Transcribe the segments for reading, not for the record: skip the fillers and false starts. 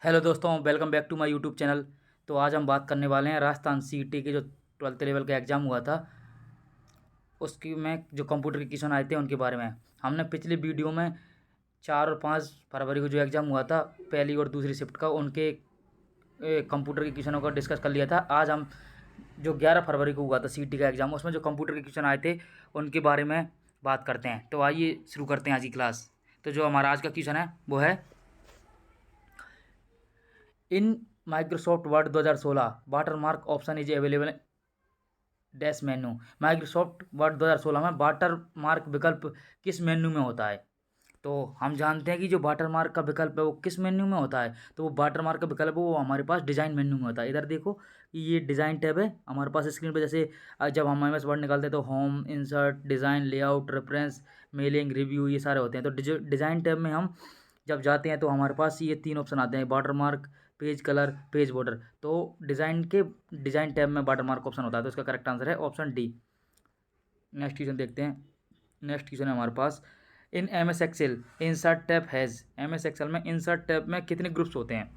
Hello दोस्तों, welcome back to my YouTube channel. तो आज हम बात करने वाले हैं राजस्थान सीईटी के जो 12th लेवल का एग्ज़ाम हुआ था उसकी में जो कंप्यूटर के क्वेश्चन आए थे उनके बारे में। हमने पिछली वीडियो में 4 और 5 फरवरी को जो एग्ज़ाम हुआ था पहली और दूसरी शिफ्ट का उनके कंप्यूटर के क्वेश्चनों का डिस्कस कर लिया था। आज हम जो 11 फरवरी को हुआ था सीईटी का एग्ज़ाम उसमें जो कंप्यूटर के क्वेश्चन आए थे उनके बारे में बात करते हैं। तो आइए शुरू करते हैं आज की क्लास। तो जो हमारा आज का क्वेश्चन है वो है in Microsoft word 2016 watermark option is available dash menu. Microsoft word 2016 में वाटरमार्क विकल्प किस मेन्यू में होता है? तो हम जानते हैं कि जो वाटरमार्क का विकल्प है वो किस मेन्यू में होता है। तो वो वाटरमार्क का विकल्प है वो हमारे पास डिज़ाइन मेन्यू में होता है। इधर देखो कि ये डिज़ाइन टैब है हमारे पास स्क्रीन पे। जैसे जब हम एम एस वर्ड निकालते हैं तो home, insert, design, layout, reference, mailing, review, ये सारे होते हैं। तो डिज़ाइन टैब में हम जब जाते हैं तो हमारे पास ये 3 ऑप्शन आते हैं, watermark, page colour, page border. तो डिज़ाइन टैब में वाटरमार्क ऑप्शन होता है। तो इसका करेक्ट आंसर है ऑप्शन डी। नेक्स्ट क्वेश्चन देखते हैं। नेक्स्ट क्वेश्चन है हमारे पास in M S Excel insert tab has. M S Excel में इंसर्ट टैब में कितने ग्रुप्स होते हैं?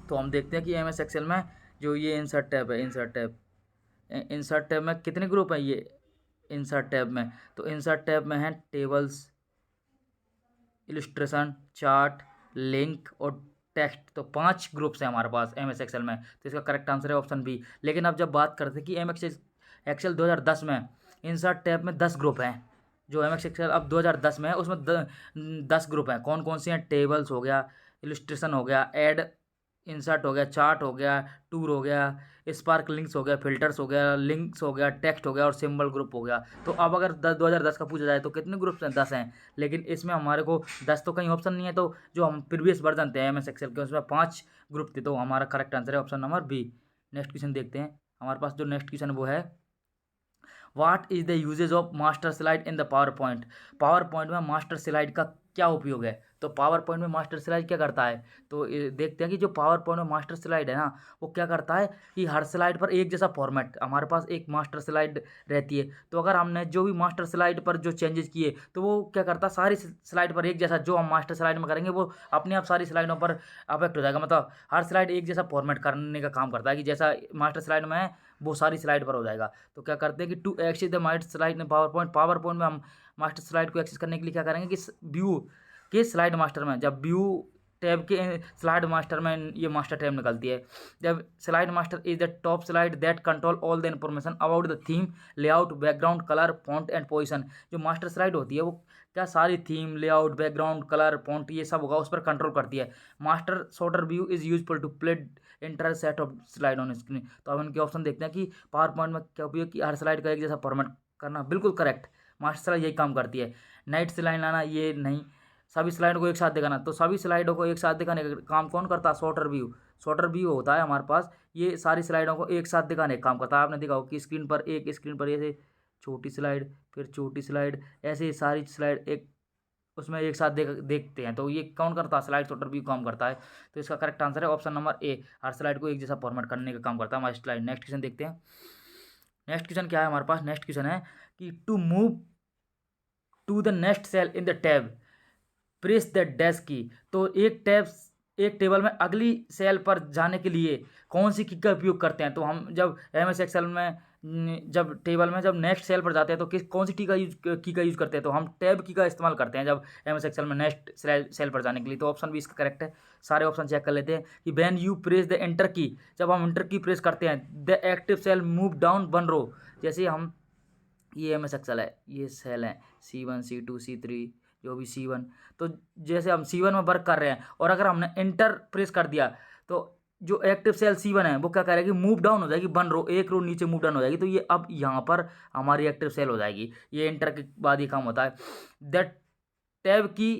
तो हम देखते हैं कि एम एस एक्सेल में जो ये इंसर्ट टैब है, इंसर्ट टैब में कितने ग्रुप हैं ये इंसर्ट टैब में? तो इंसर्ट टैब में है टेबल्स, इलस्ट्रेशन, चार्ट, लिंक और टेक्स्ट। तो 5 ग्रुप्स हैं हमारे पास एम एस एक्सेल में। तो इसका करेक्ट आंसर है ऑप्शन बी। लेकिन अब जब बात करते हैं कि एम एस एक्सेल 2010 में इंसर्ट टैब में 10 ग्रुप हैं। जो एम एस एक्सेल अब 2010 में है उसमें 10 ग्रुप हैं। कौन कौन से हैं? टेबल्स हो गया, इलस्ट्रेशन हो गया, एड इंसर्ट हो गया, चार्ट हो गया, टूर हो गया, स्पार्क लिंक्स हो गया, फिल्टर्स हो गया, लिंक्स हो गया, टेक्स्ट हो गया और सिंबल ग्रुप हो गया। तो अब अगर 2010 का पूछा जाए तो कितने ग्रुप्स हैं? 10 हैं। लेकिन इसमें हमारे को 10 तो कहीं ऑप्शन नहीं है। तो जो हम प्रीवियस वर्जन थे एम एस एक्सेल के उसमें 5 ग्रुप थे। तो हमारा करेक्ट आंसर है option number B. Next question देखते हैं। हमारे पास जो नेक्स्ट क्वेश्चन वो है what is the uses of master slide in the PowerPoint. PowerPoint में मास्टर स्लाइड का क्या उपयोग है? तो पावर पॉइंट में मास्टर स्लाइड क्या करता है? तो देखते हैं कि जो पावर पॉइंट में मास्टर स्लाइड है ना वो क्या करता है कि हर स्लाइड पर एक जैसा फॉर्मेट, हमारे पास एक मास्टर स्लाइड रहती है। तो अगर हमने जो भी मास्टर स्लाइड पर जो चेंजेस किए तो वो क्या करता है सारी स्लाइड पर एक जैसा, जो हम मास्टर स्लाइड में करेंगे वो अपने आप सारी स्लाइडों पर अफेक्ट हो जाएगा। मतलब हर स्लाइड एक जैसा फॉर्मेट करने का काम करता है कि जैसा मास्टर स्लाइड में है वो सारी स्लाइड पर हो जाएगा। तो क्या करते हैं कि to access the master slide in PowerPoint में हम मास्टर स्लाइड को एक्सेस करने के लिए क्या करेंगे कि व्यू के स्लाइड मास्टर में, जब व्यू टैब के स्लाइड मास्टर में ये मास्टर टैब निकलती है। जब slide master is the top slide that control all the information about the theme, layout, background, colour, font and position. जो मास्टर स्लाइड होती है वो क्या सारी theme, layout, background, colour, font ये सब होगा उस पर कंट्रोल करती है। Master sorter view is useful to play enter set of slide on screen. तो अब इनके ऑप्शन देखते हैं कि पावर पॉइंट में क्या उपयोग कि हर स्लाइड का एक जैसा फॉर्मेट करना। बिल्कुल करेक्ट, मास्टर स्लाइड यही काम करती है। नाइट स्लाइड लाना ये नहीं, सभी स्लाइडों को एक साथ दिखाना। तो सभी स्लाइडों को एक साथ दिखाने का काम कौन करता है? Sorter view. सॉर्टर व्यू होता है हमारे पास, ये सारी स्लाइडों को एक साथ दिखाने का काम करता है। आपने देखा हो कि स्क्रीन पर ऐसे छोटी स्लाइड, फिर छोटी स्लाइड, ऐसे सारी स्लाइड एक उसमें एक साथ देखते हैं। तो ये कौन करता है? स्लाइड सॉर्टर व्यू काम करता है। तो इसका करेक्ट आंसर है ऑप्शन नंबर ए, हर स्लाइड को एक जैसा फॉर्मेट करने का काम करता है हमारी स्लाइड। नेक्स्ट क्वेश्चन देखते हैं। नेक्स्ट क्वेश्चन क्या है हमारे पास? नेक्स्ट क्वेश्चन है कि to move to the next cell in the tab press the dash key. तो एक टेबल में अगली सेल पर जाने के लिए कौन सी की का उपयोग करते हैं? तो हम जब एम एस एक्सेल में जब टेबल में जब नेक्स्ट सेल पर जाते हैं तो कौन सी की का यूज़ करते हैं? तो हम टैब की का इस्तेमाल करते हैं जब एम एस एक्सेल में नेक्स्ट सेल पर जाने के लिए। तो ऑप्शन भी इसका करेक्ट है। सारे ऑप्शन चेक कर लेते हैं कि when you press the enter की, जब हम एंटर की प्रेस करते हैं the active cell move down 1 रो। जैसे हम ये एम एस एक्सेल है, ये सेल है C1, C2, C3, जो भी C1। तो जैसे हम C1 में वर्क कर रहे हैं और अगर हमने एंटर प्रेस कर दिया तो जो एक्टिव सेल C1 है वो क्या करेगी? मूव डाउन हो जाएगी 1 रो, एक रो नीचे मूव डाउन हो जाएगी। तो ये अब यहाँ पर हमारी एक्टिव सेल हो जाएगी। ये एंटर के बाद ये काम होता है। That tab key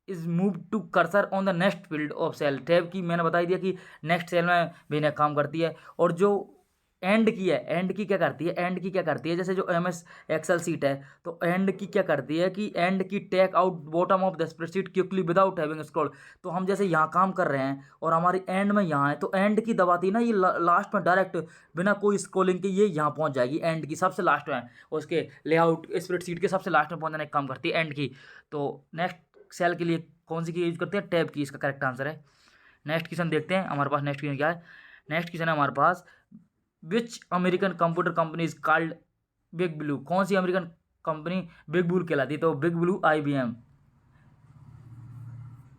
is move to cursor on the next field of cell. Tab key मैंने बता ही दिया कि नेक्स्ट सेल में भी काम करती है। और जो एंड की क्या करती है? एंड की क्या करती है? जैसे जो एम एस एक्सेल सीट है तो एंड की क्या करती है कि end key take out bottom of the spreadsheet quickly without having scroll. तो हम जैसे यहाँ काम कर रहे हैं और हमारी एंड में यहाँ है तो एंड की दबाती ना ये लास्ट में डायरेक्ट बिना कोई स्क्रॉलिंग के ये यहाँ पहुँच जाएगी। एंड की सबसे लास्ट में उसके लेआउट स्प्रेडशीट के सबसे लास्ट में पहुँचने का काम करती है एंड की। तो नेक्स्ट सेल के लिए कौन सी की यूज करते हैं? टैब की। इसका करेक्ट आंसर है। नेक्स्ट क्वेश्चन देखते हैं हमारे पास नेक्स्ट क्वेश्चन क्या है। नेक्स्ट क्वेश्चन है हमारे पास, which American computer company is called big blue. कौन सी अमेरिकन कंपनी बिग ब्लू कहलाती है? तो big blue IBM,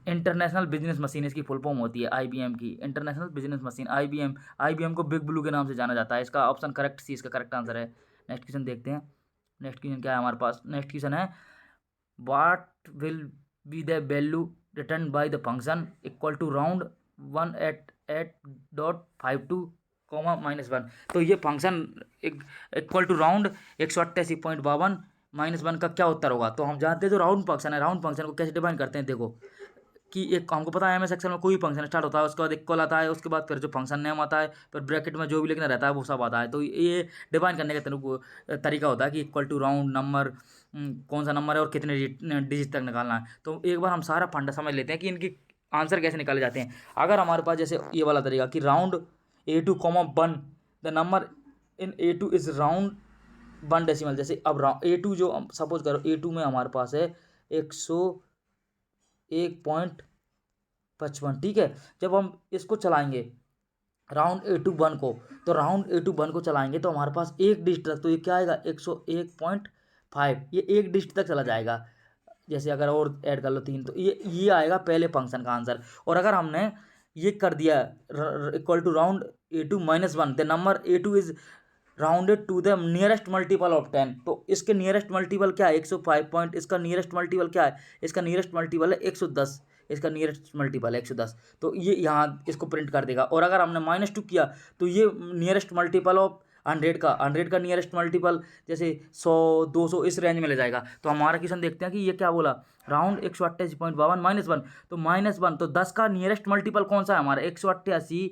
international business machine इसकी फुल फॉर्म होती है IBM की, इंटरनेशनल बिजनेस मशीन IBM को बिग ब्लू के नाम से जाना जाता है। इसका ऑप्शन करेक्ट सी इसका करेक्ट आंसर है। नेक्स्ट क्वेश्चन देखते हैं। नेक्स्ट क्वेश्चन क्या है हमारे पास? नेक्स्ट क्वेश्चन है, what will be the value return by the function equal to round 188.52 -1। तो ये फंक्शन इक्वल टू राउंड 188.52 -1 का क्या उत्तर होगा? तो हम जानते हैं जो राउंड फंक्शन है, राउंड फंक्शन को कैसे डिफाइन करते हैं। देखो कि एक हमको पता है MS एक्सेल में कोई फंक्शन स्टार्ट होता है, उसके बाद इक्वल आता है, उसके बाद फिर जो फंक्शन नेम आता है, फिर ब्रैकेट में जो भी लिखना रहता है वो सब आता है। तो ये डिफाइन करने का तरीका होता है कि इक्वल टू राउंड नंबर, कौन सा नंबर है और कितने डिजिट तक निकालना है। तो एक बार हम सारा फंडा समझ लेते हैं कि इनकी आंसर कैसे निकाले जाते हैं। अगर हमारे पास जैसे ये वाला तरीका कि round A2, 1 the number in A2 is round 1 decimal. जैसे अब A2 जो सपोज करो A2 में हमारे पास है 101.55, ठीक है। जब हम इसको चलाएंगे राउंड A2 1 को, तो राउंड A2 1 को चलाएंगे तो हमारे पास एक डिजिट तक, तो ये क्या आएगा 101.5, ये एक डिजिट तक चला जाएगा। जैसे अगर और ऐड कर लो 3, तो ये आएगा पहले फंक्शन का आंसर। और अगर हमने ये कर दिया equal to round A2 -1 the number A2 is rounded to the nearest multiple of 10, तो इसके नियरेस्ट मल्टीपल क्या है 105 इसका नियरेस्ट मल्टीपल क्या है, इसका नियरेस्ट मल्टीपल है 110, इसका नियरेस्ट मल्टीपल है 110। तो ये यहाँ इसको प्रिंट कर देगा। और अगर हमने -2 किया तो ये नियरेस्ट मल्टीपल ऑफ 100 का नियरेस्ट मल्टीपल जैसे 100 200 इस रेंज में ले जाएगा। तो हमारा क्वेश्चन देखते हैं कि ये क्या बोला, राउंड 188.52 -1, तो -1 तो 10 का नियरेस्ट मल्टीपल कौन सा है हमारा 188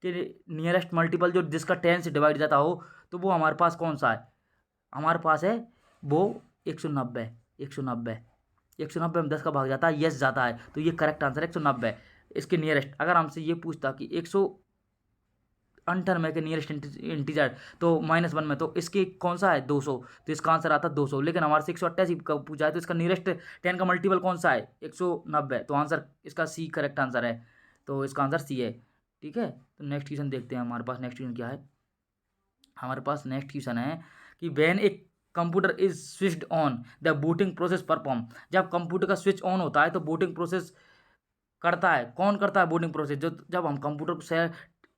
के नियरेस्ट मल्टीपल जो जिसका 10 से डिवाइड जाता हो, तो वो हमारे पास कौन सा है, हमारे पास है वो 190। 190 में 10 का भाग जाता है, यस जाता है, तो ये करेक्ट आंसर है 190। इसके नियरेस्ट अगर हमसे ये पूछता कि 198 के नियरेस्ट इंटीजर तो -1 में, तो इसके कौन सा है 200, तो इसका आंसर आता है 200। लेकिन हमारे से 188 का पूछा है तो इसका नियरेस्ट 10 का मल्टीपल कौन सा है 190, तो आंसर इसका C करेक्ट आंसर है। तो इसका आंसर C है, ठीक है। तो नेक्स्ट क्वेश्चन देखते हैं हमारे पास नेक्स्ट क्वेश्चन क्या है। हमारे पास नेक्स्ट क्वेश्चन है कि when a computer is switched on the booting process perform. जब कंप्यूटर का स्विच ऑन होता है तो बूटिंग प्रोसेस करता है, कौन करता है बूटिंग प्रोसेस, जो जब हम कंप्यूटर से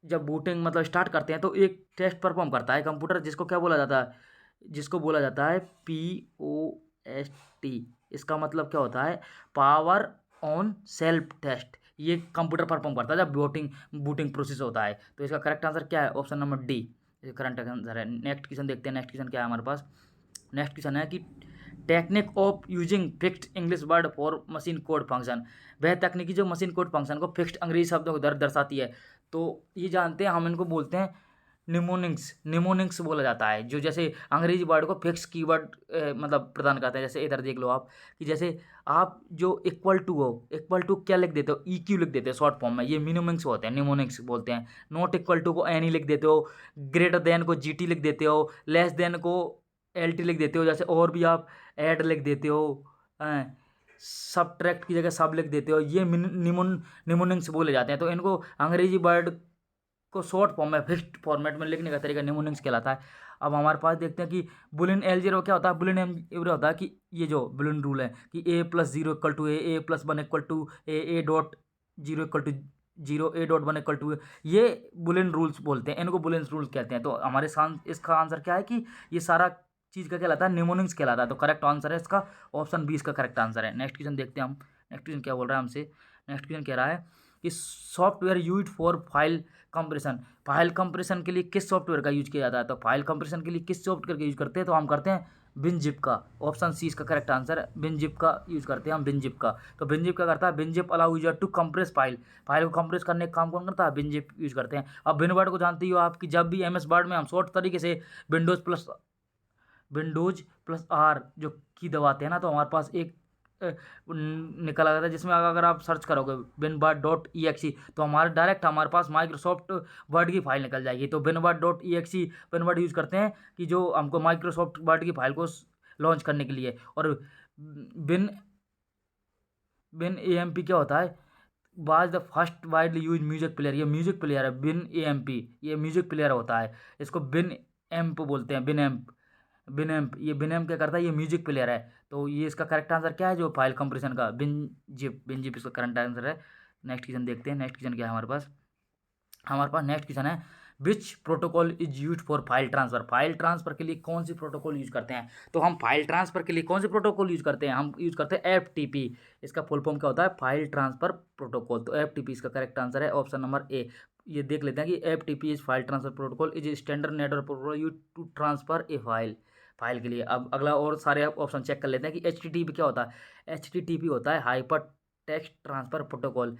जब बूटिंग मतलब स्टार्ट करते हैं तो एक टेस्ट परफॉर्म करता है कंप्यूटर, जिसको क्या बोला जाता है, जिसको बोला जाता है POST। इसका मतलब क्या होता है, पावर ऑन सेल्फ टेस्ट। ये कंप्यूटर परफॉर्म करता है जब बूटिंग प्रोसेस होता है। तो इसका करेक्ट आंसर क्या है, option number D current answer है। नेक्स्ट क्वेश्चन देखते हैं। नेक्स्ट क्वेश्चन क्या है हमारे पास? नेक्स्ट क्वेश्चन है कि technique of using fixed English word for machine code function. वह तकनीकी जो मशीन कोड फंक्शन को फिक्स्ड अंग्रेजी शब्दों को दर्शाती है। तो ये जानते हैं हम, इनको बोलते हैं निमोनिक्स बोला जाता है। जो जैसे अंग्रेजी वर्ड को फिक्स कीवर्ड मतलब प्रदान करते हैं। जैसे इधर देख लो आप कि जैसे आप जो इक्वल टू क्या लिख देते हो, EQ लिख देते हो शॉर्ट फॉर्म में, ये निमोनिक्स होते हैं, निमोनिक्स बोलते हैं। नॉट इक्वल टू को NE लिख देते हो, ग्रेटर देन को GT लिख देते हो, लेस देन को LT लिख देते हो। जैसे और भी आप ऐड लिख देते हो, सब्ट्रैक्ट की जगह सब लिख देते हो, ये निमोनिक्स बोले जाते हैं। तो इनको अंग्रेजी वर्ड को शॉर्ट फॉर्म में फिक्स्ड फॉर्मेट में लिखने का तरीका निमोनिक्स कहलाता है। अब हमारे पास देखते हैं कि बुलियन अलजेब्रा क्या होता है। बुलियन अलजेब्रा होता है कि ये जो बुलियन रूल है कि A+0 = A, A+1 = A, A.0 = 0, A.1 = A, ये बुलियन रूल्स बोलते हैं, इनको बुलियन रूल्स कहते हैं। तो हमारे इसका आंसर क्या है कि ये सारा चीज़ का कहलाता है निमोनिक्स कहलाता है। तो करेक्ट आंसर है इसका ऑप्शन B इसका करेक्ट आंसर है। नेक्स्ट क्वेश्चन देखते हैं हम। नेक्स्ट क्वेश्चन क्या बोल रहा है हमसे? नेक्स्ट क्वेश्चन कह रहा है कि software use for file compression. File compression के लिए किस सॉफ्टवेयर का यूज किया जाता है? तो फाइल कंप्रेशन के लिए किस सॉफ्टवेयर का यूज करते हैं? तो हम करते हैं WinZip का। ऑप्शन C इसका करेक्ट आंसर है। WinZip का यूज करते हैं हम, WinZip का। तो WinZip क्या करता है, WinZip allow user to compress file को कंप्रेस करने का काम कौन करता है, WinZip यूज करते हैं। अब WinWord को जानते हो आप कि जब भी MS वर्ड में हम शॉर्ट तरीके से विंडोज+R जो की दबाते हैं ना, तो हमारे पास एक निकल आता है जिसमें अगर आप सर्च करोगे winword.exe तो हमारे पास माइक्रोसॉफ्ट वर्ड की फाइल निकल जाएगी। तो winword.exe विनवर्ड यूज़ करते हैं कि जो हमको माइक्रोसॉफ्ट वर्ड की फाइल को लॉन्च करने के लिए। और विन AMP क्या होता है, was the first widely use music player, ये म्यूजिक प्लेयर है बिन एएमपी, ये म्यूजिक प्लेयर होता है, इसको बिन एम्प बोलते हैं, बिन एम्प, बिन एम्प, ये बिन एम्प क्या करता है, ये म्यूजिक प्लेयर है। तो ये इसका करेक्ट आंसर क्या है जो फाइल कंप्रेशन का, बिन जिप इसका करंट आंसर है। नेक्स्ट क्वेश्चन देखते हैं, नेक्स्ट क्वेश्चन क्या है हमारे पास नेक्स्ट क्वेश्चन है विच protocol is use for file transfer, file transfer के लिए कौन सी प्रोटोकॉल यूज करते हैं। तो हम फाइल ट्रांसफर के लिए कौन सी प्रोटोकॉल यूज करते हैं, हम यूज करते हैं FTP, इसका फुल फॉर्म क्या होता है, फाइल ट्रांसफर प्रोटोकॉल। तो FTP इसका करेक्ट आंसर है ऑप्शन नंबर ए। ये देख लेते हैं कि FTP is file transfer protocol is standard network protocol use to transfer a file के लिए। अब अगला और सारे ऑप्शन चेक कर लेते हैं कि HTTP क्या होता है। HTTP होता है hyper text transfer protocol,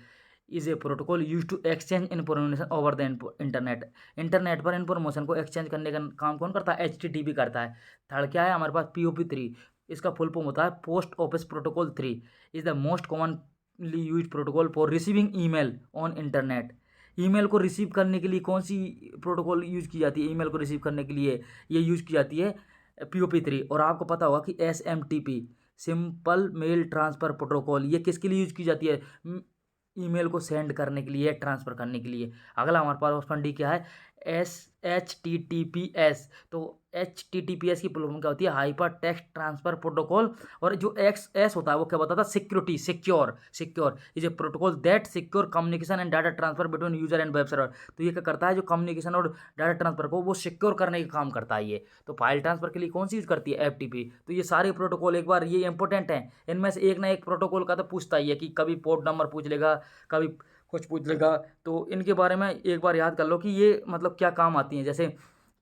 is a protocol use to exchange information over the internet, internet पर इन्फॉर्मेशन को एक्सचेंज करने का काम कौन करता है, HTTP करता है। थर्ड क्या है हमारे पास POP3, इसका फुल फॉर्म होता है post office protocol 3, is the most commonly use protocol for receiving email on internet. Email को रिसीव करने के लिए कौन सी प्रोटोकॉल यूज की जाती है, ईमेल को रिसीव करने के लिए ये यूज की जाती है POP3। और आपको पता होगा कि SMTP simple mail transfer protocol, ये किसके लिए यूज की जाती है, ईमेल को सेंड करने के लिए, ट्रांसफ़र करने के लिए। अगला हमारे पास ऑप्शन डी क्या है, HTTPS। तो HTTPS की फुल फॉर्म क्या होती है, हाइपर टेक्स्ट ट्रांसफर प्रोटोकॉल। और जो XS होता है वो क्या बताता है, security, secure is a protocol that secure communication and data transfer between user and web server. तो ये क्या करता है, जो कम्युनिकेशन और डाटा ट्रांसफर को वो सिक्योर करने का काम करता है ये। तो फाइल ट्रांसफर के लिए कौन सी यूज करती है, FTP। तो ये सारे प्रोटोकॉल एक बार ये इंपॉर्टेंट हैं, इनमें से एक ना एक प्रोटोकॉल का तो पूछता ही है कि कभी पोर्ट नंबर पूछ लेगा, कभी कुछ पूछ लेगा। तो इनके बारे में एक बार याद कर लो कि ये मतलब क्या काम आती हैं। जैसे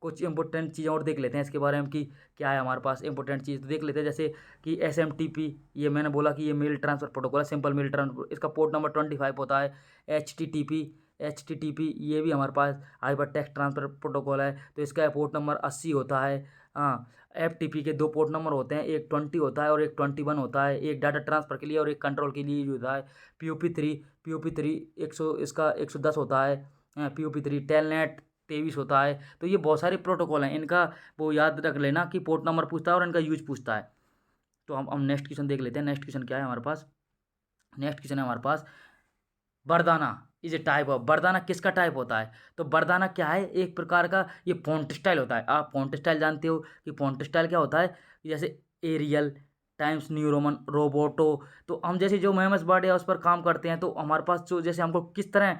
कुछ इंपॉर्टेंट चीज़ें और देख लेते हैं इसके बारे में कि क्या है हमारे पास इंपॉर्टेंट चीज़, तो देख लेते हैं। जैसे कि SMTP, ये मैंने बोला कि ये मेल ट्रांसफर प्रोटोकॉल है, सिंपल मेल ट्रांसफर, इसका पोर्ट नंबर 25 होता है। HTTP ये भी हमारे पास हाइपर टेक्स्ट ट्रांसफर प्रोटोकॉल है, तो इसका पोर्ट नंबर 80 होता है। हाँ, FTP के दो पोर्ट नंबर होते हैं, एक 20 होता है और एक 21 होता है, एक डाटा ट्रांसफ़र के लिए और एक कंट्रोल के लिए यूज होता है। POP3 इसका 110 होता है। POP3 टेलनेट 23 होता है। तो ये बहुत सारे प्रोटोकॉल हैं, इनका वो याद रख लेना कि पोर्ट नंबर पूछता है और इनका यूज पूछता है। तो हम नेक्स्ट क्वेश्चन देख लेते हैं। नेक्स्ट क्वेश्चन क्या है हमारे पास, नेक्स्ट क्वेश्चन है हमारे पास बरदाना इज ए टाइप ऑफ, बरदाना किसका टाइप होता है। तो बरदाना क्या है, एक प्रकार का ये फॉन्ट स्टाइल होता है। आप फॉन्ट स्टाइल जानते हो कि फॉन्ट स्टाइल क्या होता है, जैसे Arial, Times New Roman, Roboto. तो हम जैसे जो MS वर्ड है उस पर काम करते हैं, तो हमारे पास जो जैसे हमको किस तरह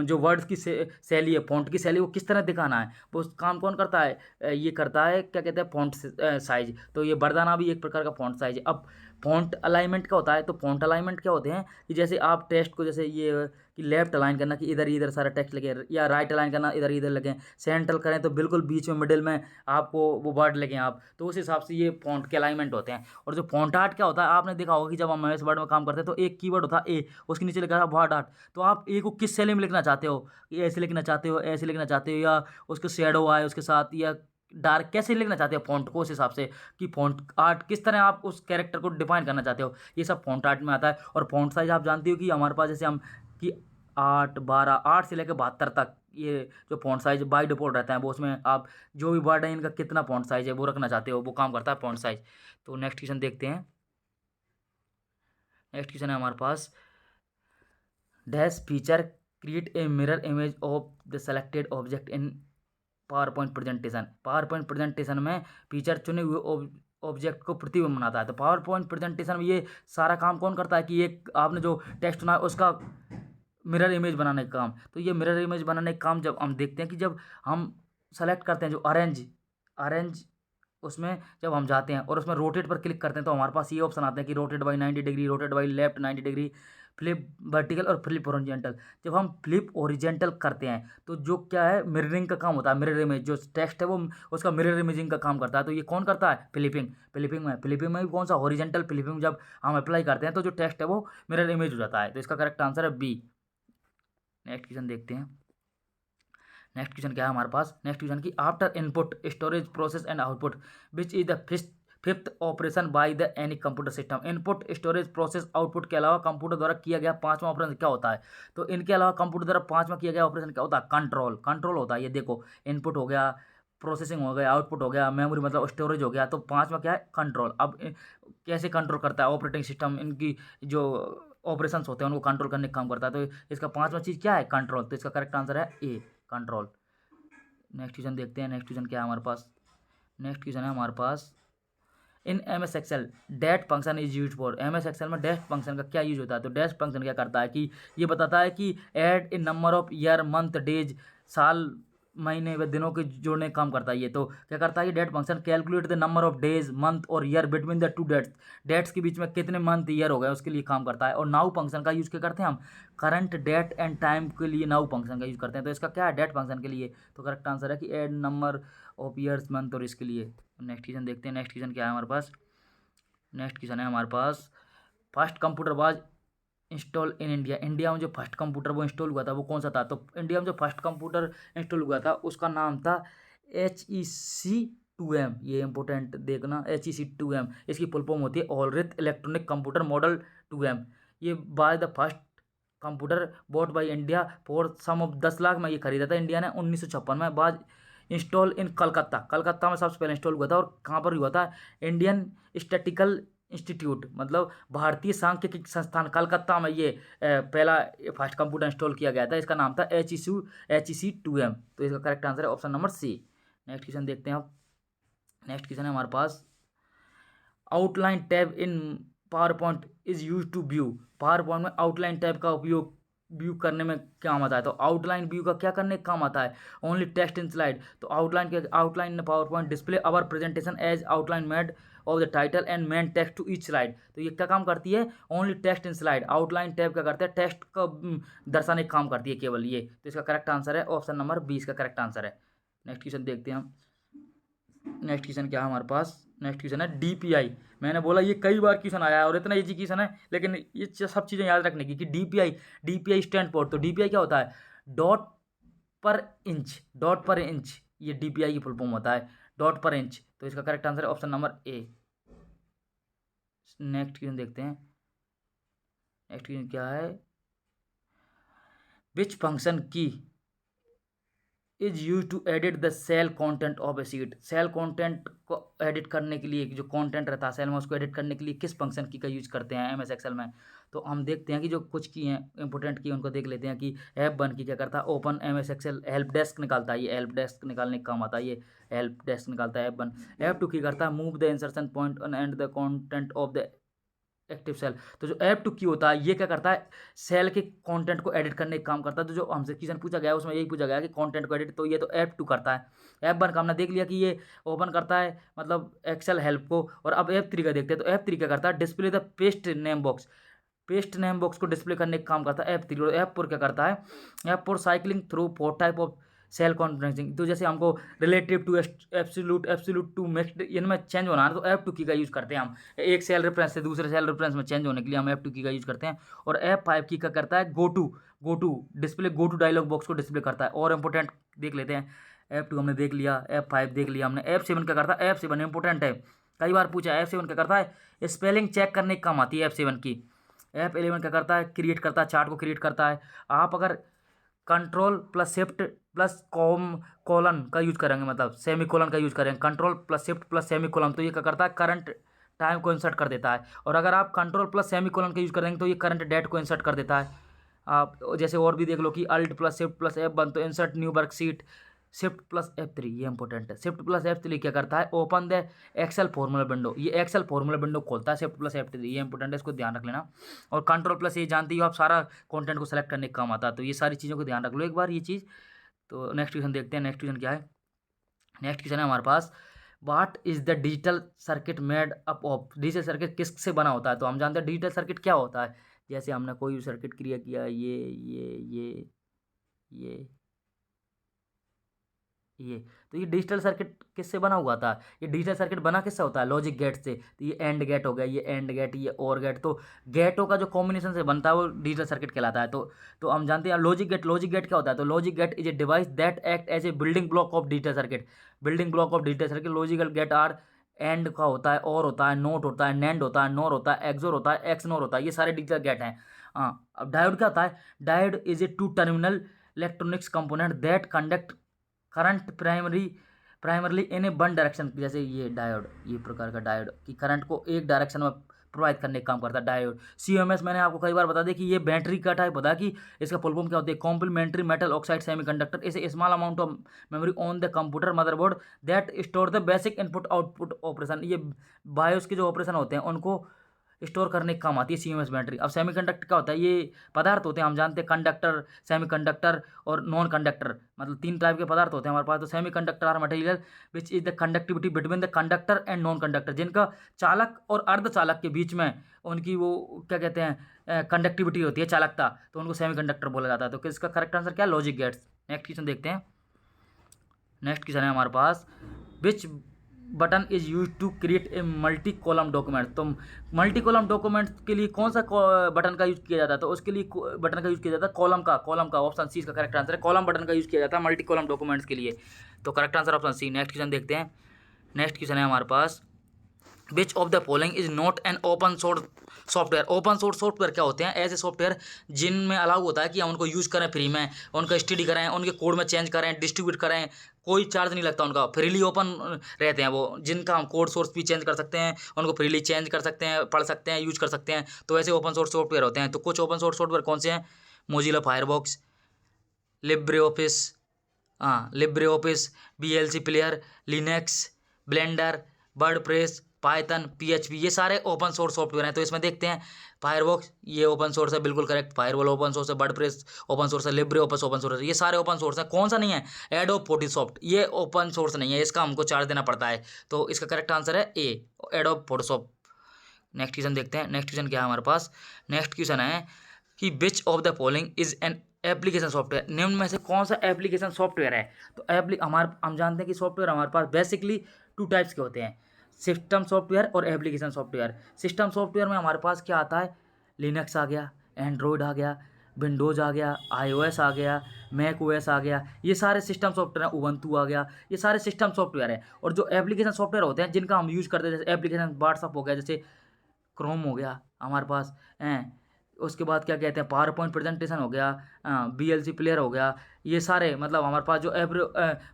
जो वर्ड्स की शैली है, फॉन्ट की शैली वो किस तरह दिखाना है, वो काम कौन करता है, ये करता है क्या कहते हैं, फॉन्ट साइज। तो ये बरदाना भी एक प्रकार का फॉन्ट साइज है। अब फॉन्ट अलाइनमेंट क्या होता है, तो फॉन्ट अलाइनमेंट क्या होते हैं कि जैसे आप टेक्स्ट को जैसे ये कि लेफ्ट अलाइन करना कि इधर इधर सारा टेक्स्ट लगे, या राइट अलाइन करना इधर इधर लगे, सेंट्रल करें तो बिल्कुल बीच में मिडिल में आपको वो वर्ड लगे आप, तो उस हिसाब से ये फॉन्ट के अलाइनमेंट होते हैं। और जो फॉन्ट आर्ट क्या होता है, आपने देखा होगा कि जब हम MS वर्ड में काम करते हैं तो एक कीवर्ड होता है A, उसके नीचे लिखा है वर्ड आर्ट। तो आप A को किस शैली में लिखना चाहते हो, कि ऐसे लिखना चाहते हो, ऐसे लिखना चाहते हो, या उसके शेडो आए उसके साथ, या डार्क कैसे लिखना चाहते हो फॉन्ट को, उस हिसाब से कि फॉन्ट आर्ट किस तरह आप उस कैरेक्टर को डिफाइन करना चाहते हो, ये सब फॉन्ट आर्ट में आता है। और फॉन्ट साइज आप जानते हो कि हमारे पास जैसे हम कि 8, 12, 8 से लेकर 72 तक ये जो फॉन्ट साइज बाई डिफॉल्ट रहता है, वो उसमें आप जो भी वर्ड है इनका कितना फॉन्ट साइज है वो रखना चाहते हो, वो काम करता है फॉन्ट साइज। तो नेक्स्ट क्वेश्चन देखते हैं। नेक्स्ट क्वेश्चन है हमारे पास dash feature create a mirror image of the selected object in PowerPoint presentation. PowerPoint presentation में फीचर चुने हुए ऑब्जेक्ट को प्रतिबिंब बनाता है। तो पावर पॉइंट प्रेजेंटेशन में ये सारा काम कौन करता है कि एक आपने जो टेक्स्ट चुना है उसका मिरर इमेज बनाने का काम। तो ये मिरर इमेज बनाने का काम जब हम देखते हैं कि जब हम सेलेक्ट करते हैं जो अरेंज उसमें जब हम जाते हैं और उसमें रोटेट पर क्लिक करते हैं, तो हमारे पास ये ऑप्शन आते हैं कि rotate by 90 degree, rotate by left 90 degree, flip vertical और फ्लिप ओरिजेंटल। जब हम फ्लिप ओरिजेंटल करते हैं तो जो क्या है, मिररिंग का काम होता है, मिरर इमेज जो टेक्स्ट है वो उसका मिरर इमेजिंग का काम करता है। तो ये कौन करता है, फ्लिपिंग में भी कौन सा, हॉरिजेंटल फ्लिपिंग जब हम अप्लाई करते हैं तो जो टेक्स्ट है वो मिरर इमेज हो जाता है। तो इसका करेक्ट आंसर है B। नेक्स्ट क्वेश्चन देखते हैं। नेक्स्ट क्वेश्चन क्या है हमारे पास, नेक्स्ट क्वेश्चन की after input storage process and output which is the fifth operation by the any computer system. Input storage process output के अलावा कंप्यूटर द्वारा किया गया पांचवा ऑपरेशन क्या होता है। तो इनके अलावा कंप्यूटर द्वारा पांचवा किया गया ऑपरेशन क्या होता है, कंट्रोल होता है। ये देखो, इनपुट हो गया, प्रोसेसिंग हो गया, आउटपुट हो गया, मेमोरी मतलब स्टोरेज हो गया, तो पांचवा क्या है, कंट्रोल। अब कैसे कंट्रोल करता है ऑपरेटिंग सिस्टम इनकी जो ऑपरेशंस होते हैं उनको कंट्रोल करने का काम करता है। तो इसका पांचवा चीज़ क्या है? कंट्रोल। तो इसका करेक्ट आंसर है ए, कंट्रोल। नेक्स्ट क्वेश्चन देखते हैं। नेक्स्ट क्वेश्चन क्या है हमारे पास? नेक्स्ट क्वेश्चन है हमारे पास, in M S Excel date function is use for. M S Excel में डैट फंक्शन का क्या यूज होता है? तो डैश फंक्शन क्या करता है कि ये बताता है कि add in number of year, month, days, साल, महीने व दिनों के जोड़ने का काम करता है ये। तो क्या करता है ये date function? Calculate the number of days, month और year between the two dates. Dates के बीच में कितने मंथ ईयर हो गए उसके लिए काम करता है। और नाउ फंक्शन का यूज क्या करते हैं हम? करंट डेट एंड टाइम के लिए नाउ फंक्शन का यूज करते हैं। तो इसका क्या है? डेट फंक्शन के लिए। तो करेक्ट आंसर है कि add number of years, month और इसके लिए। नेक्स्ट क्वेश्चन देखते हैं। नेक्स्ट क्वेश्चन क्या है हमारे पास? नेक्स्ट क्वेश्चन है हमारे पास, first computer was installed in India. India में जो फर्स्ट कंप्यूटर वो इंस्टॉल हुआ था वो कौन सा था? तो इंडिया में जो फर्स्ट कंप्यूटर इंस्टॉल हुआ था उसका नाम था HEC2M। ये इंपॉर्टेंट देखना, HEC2M। इसकी फुल फॉर्म होती है ऑलरेथ इलेक्ट्रॉनिक कंप्यूटर मॉडल 2M। ये by the first computer bought by India for sum of 10 lakh में ये खरीदा था इंडिया ने 1956 में। बाद इंस्टॉल इन कलकत्ता। कलकत्ता में सबसे पहले इंस्टॉल हुआ था। और कहाँ पर हुआ था? इंडियन स्टैटिकल इंस्टीट्यूट, मतलब भारतीय सांख्यिकी संस्थान कलकत्ता में ये पहला फर्स्ट कंप्यूटर इंस्टॉल किया गया था। इसका नाम था HEC2M। तो इसका करेक्ट आंसर है option number C. Next question देखते हैं आप। नेक्स्ट क्वेश्चन है हमारे पास, outline tab in PowerPoint is use to view. PowerPoint में आउटलाइन टैब का उपयोग व्यू करने में काम आता है। तो आउटलाइन व्यू का क्या करने का काम आता है? Only text in slide. तो outline in PowerPoint display our presentation as outline made of the title and main text to each slide. तो ये क्या काम करती है? Only text in slide. Outline tab क्या करते हैं? टेक्स्ट का दर्शाने का काम करती है केवल ये। तो इसका करेक्ट आंसर है ऑप्शन नंबर 20 का करेक्ट आंसर है। नेक्स्ट क्वेश्चन देखते हैं हम। नेक्स्ट क्वेश्चन क्या है हमारे पास? नेक्स्ट क्वेश्चन है DPI। मैंने बोला ये कई बार क्वेश्चन आया है और इतना इजी क्वेश्चन है, लेकिन ये सब चीज़ें याद रखने की कि DPI स्टैंड फॉर। तो DPI क्या होता है? Dot per inch. Dot per inch ये DPI की फुल फॉर्म होता है, डॉट पर इंच। तो इसका करेक्ट आंसर है option number A. Next question देखते हैं। नेक्स्ट क्वेश्चन क्या है? Which function key is use to edit the cell content of a sheet. Cell content को एडिट करने के लिए, जो कंटेंट रहता है सेल में उसको एडिट करने के लिए किस फंक्शन की का यूज करते हैं MS एक्सेल में? तो हम देखते हैं कि जो कुछ की हैं इंपॉर्टेंट की उनको देख लेते हैं कि F1 की क्या करता है? Open MS Excel help desk निकालता है। ये हेल्प डेस्क निकालने का काम आता है, ये हेल्प डेस्क निकालता है F1। F2 की करता है move the insertion point end the content of the active cell. तो जो F2 की होता है ये क्या करता है? सेल के कंटेंट को एडिट करने का काम करता है। तो जो हमसे क्वेश्चन पूछा गया है उसमें यही पूछा गया है कि कंटेंट को एडिट, तो ये तो F2 करता है। F1 का हमने देख लिया कि ये ओपन करता है मतलब एक्सेल हेल्प को। और अब F3 का देखते हैं। तो F3 क्या करता है? Display the paste name box. Paste name box को डिस्प्ले करने का काम करता है F3। और F4 क्या करता है? F4 cycling through 4 type of cell conferencing. तो जैसे हमको relative to absolute to mixed इनमें चेंज होना है तो F2 की का यूज करते हैं हम। एक सेल रेफरेंस से दूसरे सेल रेफरेंस में चेंज होने के लिए हम F2 की का यूज करते हैं। और F5 की का करता है go to display, go to dialog box को डिस्प्ले करता है। और इंपॉर्टेंट देख लेते हैं। F2 हमने देख लिया, F5 देख लिया हमने। F7 क्या करता है? F7 इंपॉर्टेंट है, कई बार पूछा है। F7 क्या करता है? स्पेलिंग चेक करने का काम आती है F7 की। F11 क्या करता है? क्रिएट करता है, चार्ट को क्रिएट करता है। आप अगर control plus shift plus colon का यूज करेंगे, मतलब सेमी कोलन का यूज करेंगे, control plus shift plus semi colon, तो ये क्या करता है? करंट टाइम को इंसर्ट कर देता है। और अगर आप कंट्रोल प्लस सेमी कोलन का यूज करेंगे तो ये करंट डेट को इंसर्ट कर देता है। आप जैसे और भी देख लो कि alt plus shift plus F1 तो insert new worksheet, shift plus F3 ये इंपॉर्टेंट है। शिफ्ट प्लस F3 क्या करता है? Open the Excel formula window, ये एक्सेल फॉर्मूला विंडो खोलता है शिफ्ट प्लस F3, ये इंपॉर्टेंट है, इसको ध्यान रख लेना। और कंट्रोल प्लस ये जानती हो आप सारा कंटेंट को सेलेक्ट करने का काम आता है। तो ये सारी चीज़ों को ध्यान रख लो एक बार ये चीज़। तो नेक्स्ट क्वेश्चन देखते हैं। नेक्स्ट क्वेश्चन क्या है? नेक्स्ट क्वेश्चन है हमारे पास, what is the digital circuit made up of. Digital circuit किससे बना होता है? तो हम जानते हैं डिजिटल सर्किट क्या होता है। जैसे हमने कोई भी सर्किट क्रिएट किया, ये तो ये डिजिटल सर्किट किससे बना हुआ था? ये डिजिटल सर्किट बना किससे होता है? लॉजिक गेट से। तो ये एंड गेट हो गया, ये एंड गेट, ये और गेट, तो गेटों का जो कॉम्बिनेशन से बनता है वो डिजिटल सर्किट कहलाता है। तो हम जानते हैं लॉजिक गेट। लॉजिक गेट क्या होता है? तो logic gate is a device that act as a building block of digital circuit. Building block of digital circuit logical gate are and का होता है, और होता है, नोट होता है, नैंड होता है, नोर होता है, एक्सोर होता है, एक्स नोर होता है, ये सारे डिजिटल गेट हैं। हाँ, अब डायोड क्या होता है? Diode is a two terminal electronics component that conduct current primarily in a one direction. जैसे ये डायोड, ये प्रकार का डायोड कि करंट को एक डायरेक्शन में प्रोवाइड करने का काम करता है डायोड। CMOS मैंने आपको कई बार बता दिया कि ये बैटरी का टाइप होता है कि इसका फुल फॉर्म क्या होती है, complementary metal oxide semiconductor is a small amount of memory on the computer motherboard that store the basic input output operation. ये बायोस के जो ऑपरेशन होते हैं उनको स्टोर करने का काम आती है CMOS बैटरी। अब सेमीकंडक्टर क्या होता है, ये पदार्थ होते हैं, हम जानते हैं कंडक्टर, सेमीकंडक्टर और नॉन कंडक्टर, मतलब 3 टाइप के पदार्थ होते हैं हमारे पास। तो semiconductor are material which is the conductivity between the conductor and non conductor, जिनका चालक और अर्धचालक के बीच में उनकी वो क्या कहते हैं कंडक्टिविटी होती है, चालकता, तो उनको सेमीकंडक्टर बोला जाता है। तो इसका करेक्ट आंसर क्या है, लॉजिक गेट्स। नेक्स्ट क्वेश्चन देखते हैं। नेक्स्ट क्वेश्चन है हमारे पास, which button is use to create a multi column document. तो मल्टी कॉलम डॉक्यूमेंट के लिए कौन सा बटन का यूज किया जाता है, तो उसके लिए बटन का यूज किया जाता है कॉलम का। ऑप्शन सी इसका करेक्ट आंसर है, कॉलम बटन का यूज किया जाता है मल्टी कॉलम डॉक्यूमेंट्स के लिए। तो correct answer option C. Next question देखते हैं। नेक्स्ट क्वेश्चन है हमारे पास, which of the following is not an open source software. Open source software क्या होते हैं, ऐसे सॉफ्टवेयर जिनमें अलाउ होता है कि हम उनको यूज़ करें फ्री में, उनका स्टडी करें, उनके कोड में चेंज करें, डिस्ट्रीब्यूट करें, कोई चार्ज नहीं लगता उनका, फ्रीली ओपन रहते हैं वो, जिनका हम कोड सोर्स भी चेंज कर सकते हैं, उनको फ्रीली चेंज कर सकते हैं, पढ़ सकते हैं, यूज कर सकते हैं। तो ऐसे ओपन सोर्स सॉफ्टवेयर होते हैं। तो कुछ ओपन सोर्स सॉफ्टवेयर कौन से हैं, Mozilla firebox, Libre office, Libre office, VLC player, Linux, blender, WordPress, Python, PHP, ये सारे ओपन सोर्स सॉफ्टवेयर हैं। तो इसमें देखते हैं, फायरबॉक्स ये ओपन सोर्स है, बिल्कुल करेक्ट। फायरवॉल ओपन सोर्स है, वर्डप्रेस ओपन सोर्स है, लिब्रे ऑफिस ओपन सोर्स है, ये सारे ओपन सोर्स है। कौन सा नहीं है, एडोब फोटोशॉप, ये ओपन सोर्स नहीं है, इसका हमको चार्ज देना पड़ता है। तो इसका करेक्ट आंसर है ए, एडोब फोटोशॉप। नेक्स्ट क्वेश्चन देखते हैं। नेक्स्ट क्वेश्चन क्या है हमारे पास, नेक्स्ट क्वेश्चन है कि विच of the following is an application software. निम्न में से कौन सा एप्लीकेशन सॉफ्टवेयर है। तो हम जानते हैं कि सॉफ्टवेयर हमारे पास बेसिकली 2 टाइप्स के होते हैं, सिस्टम सॉफ्टवेयर और एप्लीकेशन सॉफ्टवेयर। सिस्टम सॉफ्टवेयर में हमारे पास क्या आता है, लिनक्स आ गया, एंड्रॉयड आ गया, विंडोज़ आ गया, iOS आ गया, मैक OS आ गया, ये सारे सिस्टम सॉफ्टवेयर हैं, उबंटू आ गया, ये सारे सिस्टम सॉफ्टवेयर हैं। और जो एप्लीकेशन सॉफ्टवेयर होते हैं जिनका हम यूज़ करते हैं, जैसे एप्लीकेशन व्हाट्सअप हो गया, जैसे क्रोम हो गया हमारे पास हैं, उसके बाद क्या कहते हैं, पावर पॉइंट प्रेजेंटेशन हो गया, VLC प्लेयर हो गया, ये सारे मतलब हमारे पास जो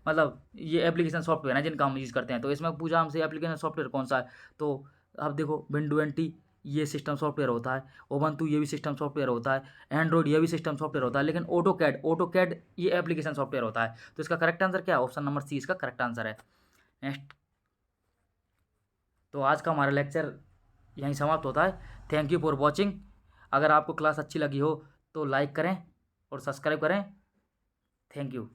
मतलब ये एप्लीकेशन सॉफ्टवेयर हैं जिनका हम यूज़ करते हैं। तो इसमें पूछा हमसे एप्लीकेशन सॉफ्टवेयर कौन सा है, तो आप देखो विंडो NT ये सिस्टम सॉफ्टवेयर होता है, उबंटू ये भी सिस्टम सॉफ्टवेयर होता है, एंड्रॉयड ये भी सिस्टम सॉफ्टवेयर होता है, लेकिन ऑटोकैड ये एप्लीकेशन सॉफ्टवेयर होता है। तो इसका करेक्ट आंसर क्या है, ऑप्शन नंबर सी इसका करेक्ट आंसर है। नेक्स्ट, तो आज का हमारा लेक्चर यहीं समाप्त होता है। Thank you for watching. अगर आपको क्लास अच्छी लगी हो तो लाइक करें और सब्सक्राइब करें। Thank you.